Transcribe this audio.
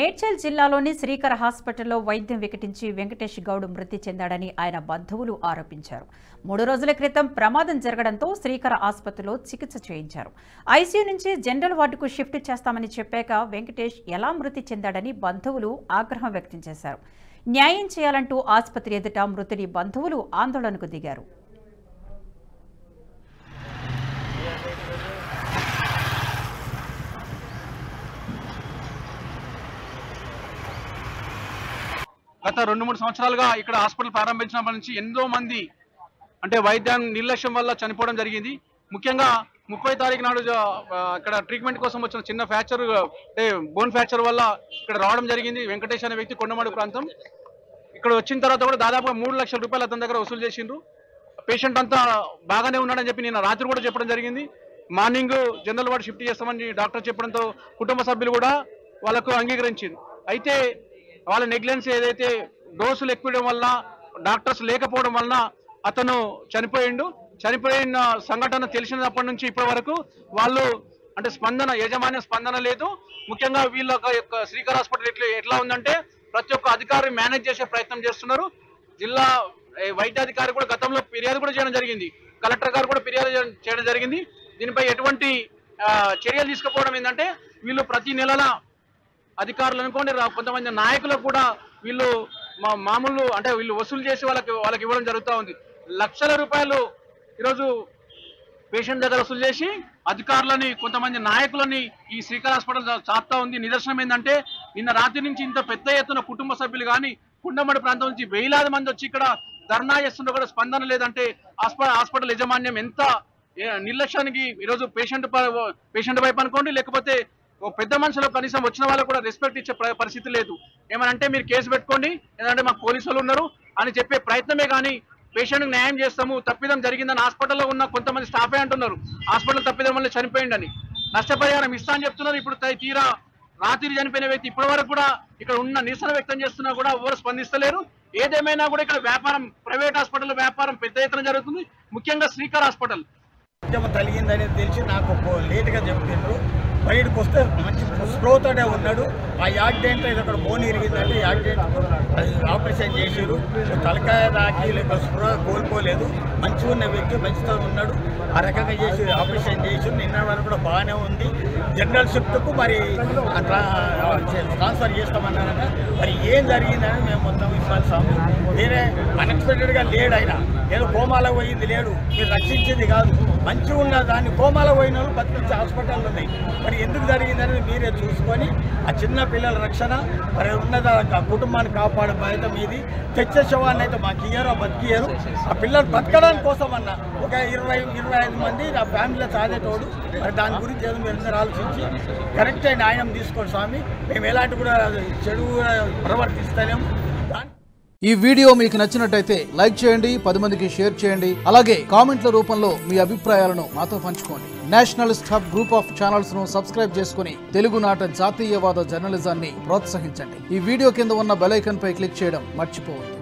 మేడ్చల్ జిల్లాలోని శ్రీకర హాస్పిటల్లో వైద్యం వికటించి వెంకటేష్ గౌడ్ మృతి చెందాడని ఆయన బంధువులు ఆరోపించారు. 3 రోజుల క్రితం ప్రమాదం జరగడంతో శ్రీకర ఆసుపత్రిలో చికిత్స చేయించారు. ఐసీయూ నుంచి జనరల్ వార్డుకు షిఫ్ట్ చేస్తామని చెప్పాక వెంకటేష్ ఎలా మృతి చెందాడని బంధువులు ఆగ్రహం వ్యక్తం చేశారు. న్యాయం చేయాలంటూ ఆసుపత్రి ఎదుట మృతుడి బంధువులు ఆందోళనకు దిగారు. గత 2-3 సంవత్సరాలుగా ఇక్కడ హాస్పిటల్ ప్రారంభించినప్పటి నుంచి ఎంతో మంది అంటే వైద్యాన్ని నిర్లక్ష్యం వల్ల చనిపోవడం జరిగింది. ముఖ్యంగా 30 తారీఖు నాడు ఇక్కడ ట్రీట్మెంట్ కోసం వచ్చిన చిన్న ఫ్రాక్చర్ అంటే బోన్ ఫ్రాక్చర్ వల్ల ఇక్కడ రావడం జరిగింది. వెంకటేష్ అనే వ్యక్తి కొండమాడు ప్రాంతం ఇక్కడ వచ్చిన తర్వాత కూడా దాదాపుగా 3 లక్షల రూపాయలు అతని దగ్గర వసూలు చేసిండ్రు. పేషెంట్ అంతా బాగానే ఉన్నాడని చెప్పి నిన్న రాత్రి కూడా చెప్పడం జరిగింది. మార్నింగ్ జనరల్ వార్డు షిఫ్ట్ చేస్తామని డాక్టర్ చెప్పడంతో కుటుంబ సభ్యులు కూడా వాళ్ళకు అంగీకరించింది. అయితే వాళ్ళ నెగ్లెన్స్ ఏదైతే డోసులు ఎక్కువడం వల్ల డాక్టర్స్ లేకపోవడం వలన అతను చనిపోయిన సంఘటన తెలిసినప్పటి నుంచి ఇప్పటి వరకు వాళ్ళు అంటే యాజమాన్య స్పందన లేదు. ముఖ్యంగా వీళ్ళ యొక్క శ్రీకర హాస్పిటల్ ఎట్లా ఉందంటే ప్రతి ఒక్క అధికారి మేనేజ్ చేసే ప్రయత్నం చేస్తున్నారు. జిల్లా వైద్యాధికారి కూడా గతంలో ఫిర్యాదు కూడా చేయడం జరిగింది. కలెక్టర్ గారు కూడా ఫిర్యాదు చేయడం జరిగింది. దీనిపై ఎటువంటి చర్యలు తీసుకుపోవడం ఏంటంటే వీళ్ళు ప్రతి నెలల అధికారులు అనుకోండి కొంతమంది నాయకులకు కూడా వీళ్ళు మామూలు అంటే వీళ్ళు వసూలు చేసి వాళ్ళకి ఇవ్వడం జరుగుతూ ఉంది. లక్షల రూపాయలు ఈరోజు పేషెంట్ దగ్గర వసూలు చేసి అధికారులని కొంతమంది నాయకులని ఈ శ్రీకర హాస్పిటల్ చాపుతా ఉంది. నిదర్శనం ఏంటంటే నిన్న రాత్రి నుంచి ఇంత పెద్ద ఎత్తున కుటుంబ సభ్యులు కానీ కుండమడి ప్రాంతం నుంచి వేలాది మంది వచ్చి ఇక్కడ ధర్నా చేస్తున్నా కూడా స్పందన లేదంటే హాస్పిటల్ యాజమాన్యం ఎంత నిర్లక్ష్యానికి ఈరోజు పేషెంట్ వైపు అనుకోండి లేకపోతే పెద్ద మనుషులు కనీసం వచ్చిన వాళ్ళకు కూడా రెస్పెక్ట్ ఇచ్చే పరిస్థితి లేదు. ఏమనంటే మీరు కేసు పెట్టుకోండి ఎందుకంటే మాకు పోలీసులు ఉన్నారు అని చెప్పే ప్రయత్నమే కానీ పేషెంట్కి న్యాయం చేస్తాము తప్పిదం జరిగిందని హాస్పిటల్లో ఉన్న కొంతమంది స్టాఫే అంటున్నారు. హాస్పిటల్ తప్పిదం వల్ల చనిపోయిందని నష్టపరిహారం ఇస్తా అని చెప్తున్నారు. ఇప్పుడు తీరా రాత్రి చనిపోయిన వ్యక్తి ఇప్పటి వరకు కూడా ఇక్కడ ఉన్న నిరసన వ్యక్తం చేస్తున్నా కూడా ఎవరు స్పందిస్తలేరు. ఏదేమైనా కూడా ఇక్కడ వ్యాపారం ప్రైవేట్ హాస్పిటల్ వ్యాపారం పెద్ద ఎత్తున జరుగుతుంది. ముఖ్యంగా శ్రీకర హాస్పిటల్ తలిగిందనేది తెలిసి నాకు లేట్గా చెప్పిండ్రు. బయటకు వస్తే మంచి స్ప్రోతోనే ఉన్నాడు. ఆ యాక్సిడెంట్ ఇది అక్కడ బోన్ ఇరిగిందంటే యాక్సిడెంట్ ఆపరేషన్ చేసారు. తలకాయ రాకి లేక స్ప్రో కోల్పోలేదు. మంచిగా ఉన్న వ్యక్తి మంచితో ఉన్నాడు. ఆ రకంగా చేసి ఆపరేషన్ చేసి నిన్న వరకు కూడా బాగానే ఉంది. జనరల్ షిఫ్ట్కు మరి ట్రాన్స్ఫర్ చేస్తామన్నారట. మరి ఏం జరిగిందని మేము మొత్తం విశ్వాసాము. వేరే అన్ఎక్స్పెక్టెడ్గా లేడు. ఆయన ఏదో కోమాలో పోయింది లేడు. మీరు రక్షించింది కాదు. మంచిగా ఉన్న దాన్ని కోమాలో పోయిన వాళ్ళు బతికించే హాస్పిటల్ ఉన్నాయి. మరి ఎందుకు జరిగిందని మీరే చూసుకొని ఆ చిన్న పిల్లల రక్షణ మరి ఉన్నత కుటుంబాన్ని కాపాడే బాధ్యత మీది. తెచ్చే శవాన్ని అయితే మాకు ఇయ్యరు, బతికియ్యరు. ఆ పిల్లలు బతకడానికి కోసం అన్న ఒక 20-25 మంది ఆ ఫ్యామిలీలో సాధేటోడు. మరి దాని గురించి ఏదో మీరు అందరూ ఆలోచించి కరెక్ట్ అయిన న్యాయం తీసుకోండి స్వామి. మేము ఎలాంటి కూడా చెడు ప్రవర్తిస్తలేము. ఈ వీడియో మీకు నచ్చినట్టయితే లైక్ చేయండి, 10 మందికి షేర్ చేయండి. అలాగే కామెంట్ల రూపంలో మీ అభిప్రాయాలను మాతో పంచుకోండి. Nationalist hub group of channels ను సబ్స్క్రైబ్ చేసుకుని తెలుగునాట జాతీయవాద జర్నలిజాన్ని ప్రోత్సహించండి. ఈ వీడియో కింద ఉన్న బెల్ ఐకాన్ పై క్లిక్ చేయడం మర్చిపోవద్దు.